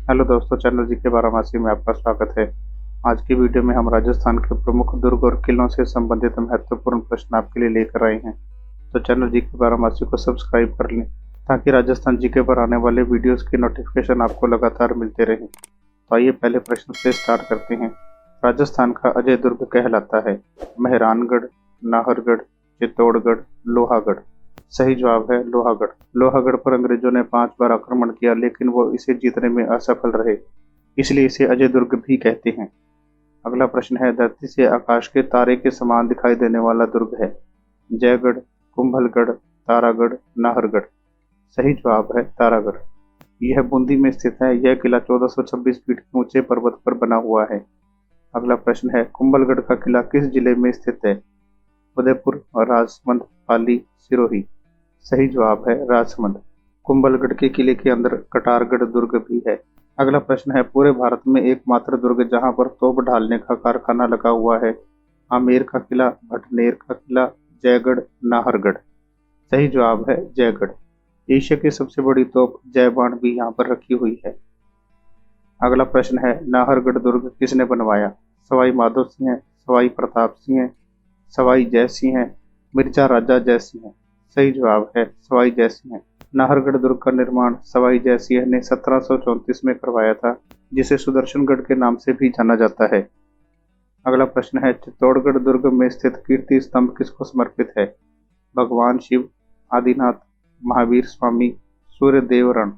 Hello दोस्तों, channel जी के बारामासी में आपका स्वागत है। आज की वीडियो में हम राजस्थान के प्रमुख दुर्ग और किलों से संबंधित महत्वपूर्ण प्रश्न आपके लिए लेकर आए हैं। तो चैनल जी के बारामासी को सब्सक्राइब कर लें ताकि राजस्थान जी के पर आने वाले वीडियोस की नोटिफिकेशन आपको लगातार मिलते रहें। तो आइए पहले प्रश्न से स्टार्ट करते हैं। राजस्थान का अजय दुर्ग कहलाता है? मेहरानगढ़, नाहरगढ़, चित्तौड़गढ़, लोहागढ़। सही जवाब है लोहागढ़। लोहागढ़ पर अंग्रेजों ने 5 बार आक्रमण किया, लेकिन वो इसे जीतने में असफल रहे, इसलिए इसे अजय दुर्ग भी कहते हैं। अगला प्रश्न है, धरती से आकाश के तारे के समान दिखाई देने वाला दुर्ग है? जयगढ़, कुंभलगढ़, तारागढ़, नाहरगढ़। सही जवाब है तारागढ़। यह बूंदी में स्थित है। यह किला 1426 फीट के ऊंचे पर्वत पर बना हुआ है। अगला प्रश्न है, कुंभलगढ़ का किला किस जिले में स्थित है? उदयपुर, राजसमंद, पाली, सिरोही। सही जवाब है राजसमंद। कुंभलगढ़ के किले के अंदर कटारगढ़ दुर्ग भी है। अगला प्रश्न है, पूरे भारत में एकमात्र दुर्ग जहां पर तोप ढालने का कारखाना लगा हुआ है? आमेर का किला, भटनेर का किला, जयगढ़, नाहरगढ़। सही जवाब है जयगढ़। एशिया की सबसे बड़ी तोप जय बाण भी यहाँ पर रखी हुई है। अगला प्रश्न है, नाहरगढ़ दुर्ग किसने बनवाया? सवाई माधो सिंह, सवाई प्रताप सिंह, सवाई जय सिंह, मिर्जा राजा जय सिंह। सही जवाब है सवाई जय सिंह। नाहरगढ़ दुर्ग का निर्माण सवाई जय सिंह ने 1734 में करवाया था, जिसे सुदर्शनगढ़ के नाम से भी जाना जाता है। अगला प्रश्न है, चित्तौड़गढ़ दुर्ग में स्थित कीर्ति स्तंभ किसको समर्पित है? भगवान शिव, आदिनाथ, महावीर स्वामी, सूर्यदेव रण।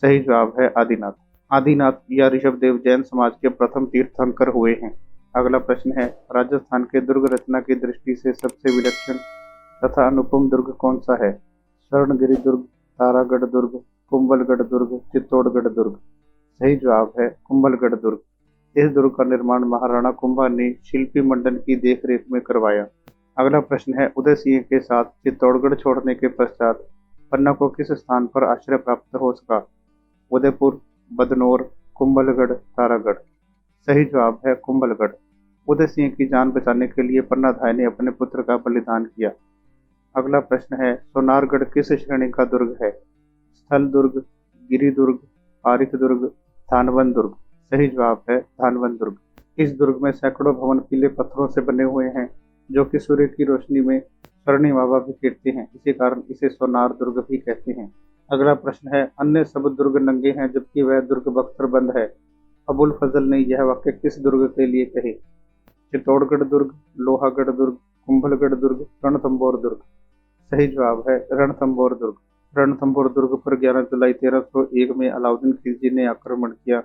सही जवाब है आदिनाथ। आदिनाथ या ऋषभदेव जैन समाज के प्रथम तीर्थंकर हुए हैं। अगला प्रश्न है, राजस्थान के दुर्ग रचना की दृष्टि से सबसे विलक्षण तथा अनुपम दुर्ग कौन सा है? स्वर्णगिरि दुर्ग, तारागढ़ दुर्ग, कुंभलगढ़ दुर्ग, चित्तौड़गढ़ दुर्ग। सही जवाब है कुंभलगढ़ दुर्ग। इस दुर्ग का निर्माण महाराणा कुंभा ने शिल्पी मंडन की देखरेख में करवाया। अगला प्रश्न है, उदय सिंह के साथ चित्तौड़गढ़ छोड़ने के पश्चात पन्ना को किस स्थान पर आश्रय प्राप्त हो सका? उदयपुर, बदनौर, कुंभलगढ़, तारागढ़। सही जवाब है कुंभलगढ़। उदय सिंह की जान बचाने के लिए पन्नाधाय ने अपने पुत्र का बलिदान किया। अगला प्रश्न है, सोनारगढ़ किस श्रेणी का दुर्ग है? स्थल दुर्ग, गिरि दुर्ग, पारिक दुर्ग, धानवन दुर्ग। सही जवाब है धानवन दुर्ग। इस दुर्ग में सैकड़ों भवन पीले पत्थरों से बने हुए हैं, जो कि सूर्य की रोशनी में स्वर्णिम आभा बिखेरते हैं। इसी कारण इसे सोनार दुर्ग भी कहते हैं। अगला प्रश्न है, अन्य सब दुर्ग नंगे हैं जबकि वह दुर्ग बख्तरबंद है। अबुल फजल ने यह वाक्य किस दुर्ग के लिए कहे? चित्तौड़गढ़ दुर्ग, लोहागढ़ दुर्ग, कुंभलगढ़ दुर्ग, रणथंभौर दुर्ग। सही जवाब है रणथंभौर दुर्ग। रणथंभौर दुर्ग पर 11 जुलाई 1301 में अलाउद्दीन खिलजी ने आक्रमण किया,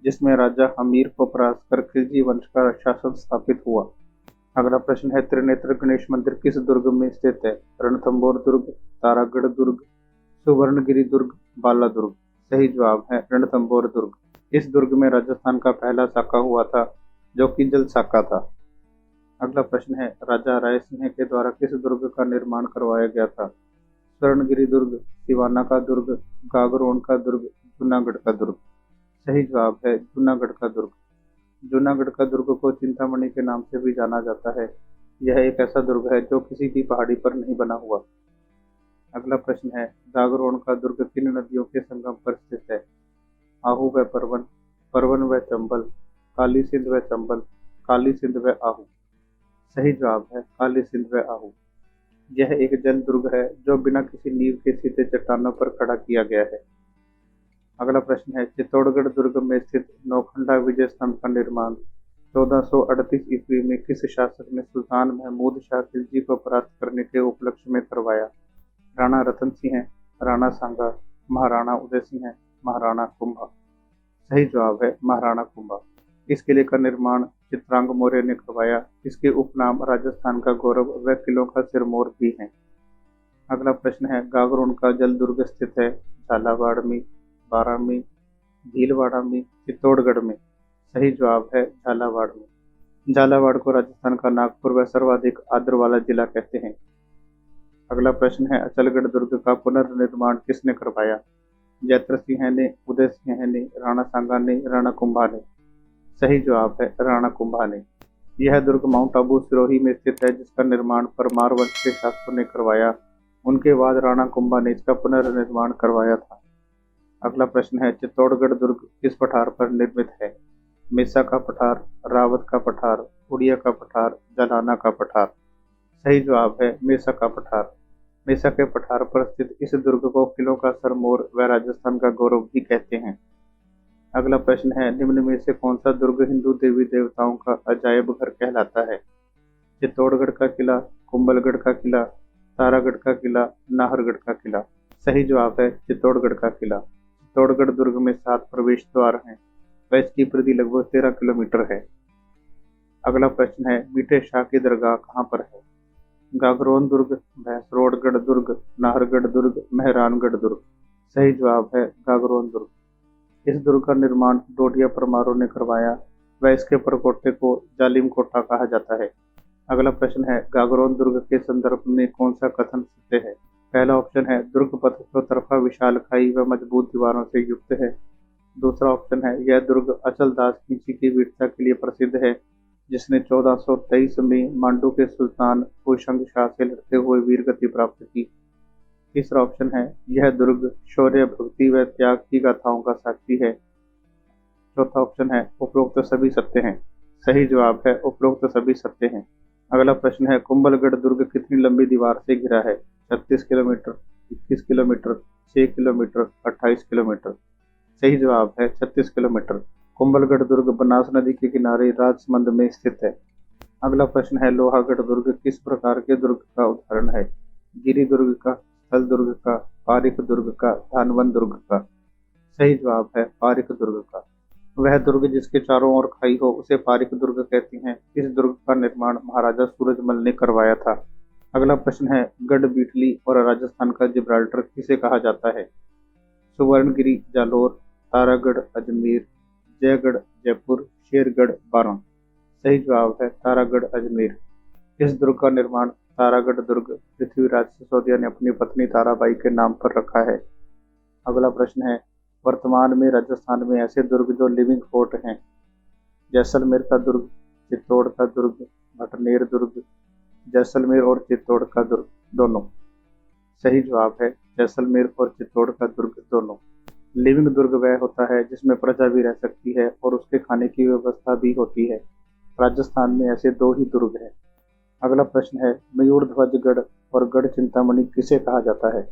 जिसमें राजा हमीर को परास्त कर खिलजी वंश का शासन स्थापित हुआ। अगला प्रश्न है, त्रिनेत्र गणेश मंदिर किस दुर्ग में स्थित है? रणथंभौर दुर्ग, तारागढ़ दुर्ग, सुवर्णगिरि दुर्ग, बाला दुर्ग। सही जवाब है रणथंभौर दुर्ग। इस दुर्ग में राजस्थान का पहला साका हुआ था, जो कि जल साका था। अगला प्रश्न है, राजा राय सिंह के द्वारा किस दुर्ग का निर्माण करवाया गया था? स्वर्णगिरि दुर्ग, सिवाना का दुर्ग, गागरोन का दुर्ग, जूनागढ़ का दुर्ग। सही जवाब है जूनागढ़ का दुर्ग। जूनागढ़ का दुर्ग को चिंतामणि के नाम से भी जाना जाता है। यह एक ऐसा दुर्ग है जो किसी भी पहाड़ी पर नहीं बना हुआ। अगला प्रश्न है, गागरोन का दुर्ग किन नदियों के संगम पर स्थित है? आहू व परवन, परवन व चंबल, काली सिंध व चंबल, काली सिंध व आहू। सही जवाब है काली सिंध व आहू। यह एक जल दुर्ग है जो बिना किसी नींव के सीधे चट्टानों पर खड़ा किया गया है। अगला प्रश्न है, चित्तौड़गढ़ दुर्ग में स्थित नौखंडा विजय स्तंभ का निर्माण 1438 ईस्वी में किस शासक ने सुल्तान महमूद शाह खिलजी को परास्त करने के उपलक्ष्य में करवाया? राणा रतन सिंह, राणा सांगा, महाराणा उदय सिंह, महाराणा कुंभा। सही जवाब है महाराणा कुंभा। इस किले का निर्माण चित्रांग मौर्य ने करवाया। इसके उपनाम राजस्थान का गौरव व किलों का सिरमौर भी हैं। अगला प्रश्न है, गागरोन का जल दुर्ग स्थित है झालावाड़ में, बारां में, भीलवाड़ा में, चित्तौड़गढ़ में। सही जवाब है झालावाड़ में। झालावाड़ को राजस्थान का नागपुर व सर्वाधिक आर्द्र वाला जिला कहते हैं। अगला प्रश्न है, अचलगढ़ दुर्ग का पुनर्निर्माण किसने करवाया? जैत्र सिंह ने, उदय सिंह ने, राणा सांगा ने, राणा कुंभा ने। सही जवाब है राणा कुंभा ने। यह दुर्ग माउंट आबू सिरोही में स्थित है, जिसका निर्माण परमार वंश के शासकों ने करवाया। उनके बाद राणा कुंभा ने इसका पुनर्निर्माण करवाया था। अगला प्रश्न है, चित्तौड़गढ़ दुर्ग किस पठार पर निर्मित है? मेसा का पठार, रावत का पठार, उड़िया का पठार, जलाना का पठार। सही जवाब है मेसा का पठार। मेसा के पठार पर स्थित इस दुर्ग को किलों का सरमोर व राजस्थान का गौरव भी कहते हैं। अगला प्रश्न है, निम्न में से कौन सा दुर्ग हिंदू देवी देवताओं का अजायब घर कहलाता है? चित्तौड़गढ़ का किला, कुंभलगढ़ का किला, तारागढ़ का किला, नाहरगढ़ का किला। सही जवाब है चित्तौड़गढ़ का किला। चित्तौड़गढ़ दुर्ग में 7 प्रवेश द्वार हैं व इसकी परिधि लगभग 13 किलोमीटर है। अगला प्रश्न है, मीठे शाह की दरगाह कहाँ पर है? गागरोन दुर्ग, भैंसरोडगढ़ दुर्ग, नाहरगढ़ दुर्ग, मेहरानगढ़ दुर्ग। सही जवाब है गागरोन दुर्ग। इस दुर्ग का निर्माण डोडिया परमारों ने करवाया व इसके परकोटे को जालिम कोटा कहा जाता है। अगला प्रश्न है, गागरोन दुर्ग के संदर्भ में कौन सा कथन सत्य है? पहला ऑप्शन है, दुर्ग पथ चौतरफा विशाल खाई व मजबूत दीवारों से युक्त है। दूसरा ऑप्शन है, यह दुर्ग अचल दास खींची की वीरता के लिए प्रसिद्ध है, जिसने 1423 में मांडू के सुल्तान होशंग शाह से लड़ते हुए वीर गति प्राप्त की। तीसरा ऑप्शन है, यह दुर्ग शौर्य, भक्ति व त्याग की गाथाओं का साक्षी है। चौथा ऑप्शन है, उपरोक्त सभी सत्य हैं। सही जवाब है उपरोक्त सभी सत्य हैं। अगला प्रश्न है, कुंभलगढ़ दुर्ग कितनी लंबी दीवार से घिरा है? 36 किलोमीटर, 21 किलोमीटर, 6 किलोमीटर, 28 किलोमीटर। सही जवाब है 36 किलोमीटर। कुंभलगढ़ दुर्ग बनास नदी के किनारे राजसमंद में स्थित है। अगला प्रश्न है, लोहागढ़ दुर्ग किस प्रकार के दुर्ग का उदाहरण है? गिरी दुर्ग का, स्थल दुर्ग का, पारिक दुर्ग का, धानवन दुर्ग का। सही जवाब है पारिक दुर्ग का। वह दुर्ग जिसके चारों ओर खाई हो उसे पारिक दुर्ग कहते हैं। इस दुर्ग का निर्माण महाराजा सूरजमल ने करवाया था। अगला प्रश्न है, गढ़ बीटली और राजस्थान का जिब्राल्टर किसे कहा जाता है? सुवर्णगिरी जालोर, तारागढ़ अजमेर, जयगढ़ जयपुर, शेरगढ़ बारां। सही जवाब है तारागढ़ अजमेर। इस दुर्ग का निर्माण तारागढ़ दुर्ग पृथ्वीराज सिसोदिया ने अपनी पत्नी ताराबाई के नाम पर रखा है। अगला प्रश्न है, वर्तमान में राजस्थान में ऐसे दुर्ग जो लिविंग फोर्ट हैं? जैसलमेर का दुर्ग, चित्तौड़ का दुर्ग, भटनेर दुर्ग, जैसलमेर और चित्तौड़ का दुर्ग दोनों। सही जवाब है जैसलमेर और चित्तौड़ का दुर्ग दोनों। लिविंग दुर्ग वह होता है जिसमें प्रजा भी रह सकती है और उसके खाने की व्यवस्था भी होती है। राजस्थान में ऐसे 2 ही दुर्ग हैं। अगला प्रश्न है, मयूरध्वजगढ़ और गढ़ चिंतामणि किसे कहा जाता है?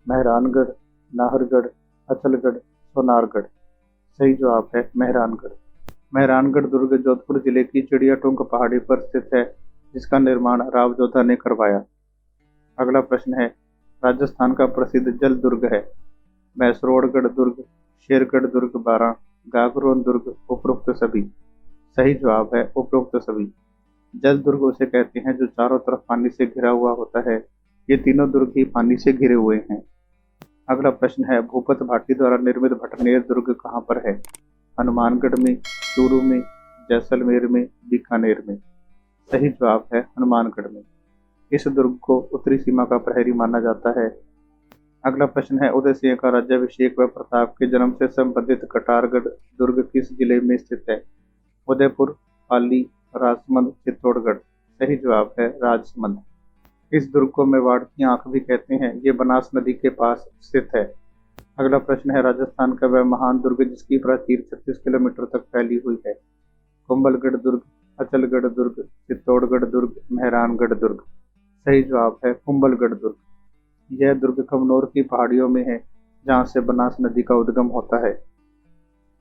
मेहरानगढ़, नाहरगढ़, अचलगढ़, सोनारगढ़। सही जवाब है मेहरानगढ़। मेहरानगढ़ दुर्ग जोधपुर जिले की चिड़ियाटोंग पहाड़ी पर स्थित है, जिसका निर्माण राव जोधा ने करवाया। अगला प्रश्न है, राजस्थान का प्रसिद्ध जल दुर्ग है? भैंसरोडगढ़ दुर्ग, शेरगढ़ दुर्ग बारां, गागरोन दुर्ग, उपरोक्त सभी। सही जवाब है उपरोक्त सभी। जल दुर्ग उसे कहते हैं जो चारों तरफ पानी से घिरा हुआ होता है। ये तीनों दुर्ग ही पानी से घिरे हुए हैं। अगला प्रश्न है, भूपत भाटी द्वारा निर्मित भटनेर दुर्ग कहाँ पर है? हनुमानगढ़ में, चूरू में, जैसलमेर में, बीकानेर में। सही जवाब है हनुमानगढ़ में। इस दुर्ग को उत्तरी सीमा का प्रहरी माना जाता है। अगला प्रश्न है, उदय सिंह का राज्याभिषेक व प्रताप के जन्म से संबंधित कटारगढ़ दुर्ग किस जिले में स्थित है? उदयपुर, पाली, राजसमंद, चित्तौड़गढ़। सही जवाब है राजसमंद। इस दुर्ग को मेवाड़ की आंख भी कहते हैं। ये बनास नदी के पास स्थित है। अगला प्रश्न है, राजस्थान का वह महान दुर्ग जिसकी प्राचीर 36 किलोमीटर तक फैली हुई है? कुंभलगढ़ दुर्ग, अचलगढ़ दुर्ग, चित्तौड़गढ़ दुर्ग, मेहरानगढ़ दुर्ग। सही जवाब है कुंभलगढ़ दुर्ग। यह दुर्ग कमनौर की पहाड़ियों में है, जहाँ से बनास नदी का उद्गम होता है।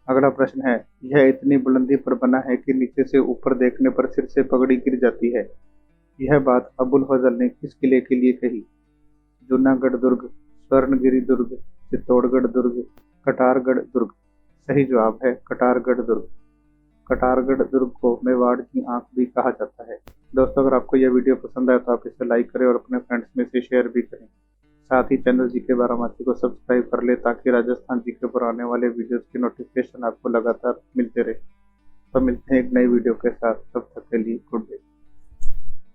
अगला प्रश्न है, यह इतनी बुलंदी पर बना है कि नीचे से ऊपर देखने पर सिर से पगड़ी गिर जाती है। यह बात अबुल फजल ने किस किले के लिए कही? जूनागढ़ दुर्ग, स्वर्णगिरी दुर्ग, चित्तौड़गढ़ दुर्ग, कटारगढ़ दुर्ग। सही जवाब है कटारगढ़ दुर्ग। कटारगढ़ दुर्ग को मेवाड़ की आंख भी कहा जाता है। दोस्तों, अगर आपको यह वीडियो पसंद आए तो आप इसे लाइक करें और अपने फ्रेंड्स में से शेयर भी करें। साथ ही चैनल जीके बारामासी को सब्सक्राइब कर ले ताकि राजस्थान जीके पर आने वाले वीडियोस की नोटिफिकेशन आपको लगातार मिलते रहे। तो मिलते हैं एक नई वीडियो के साथ, तब तक के लिए गुड डे।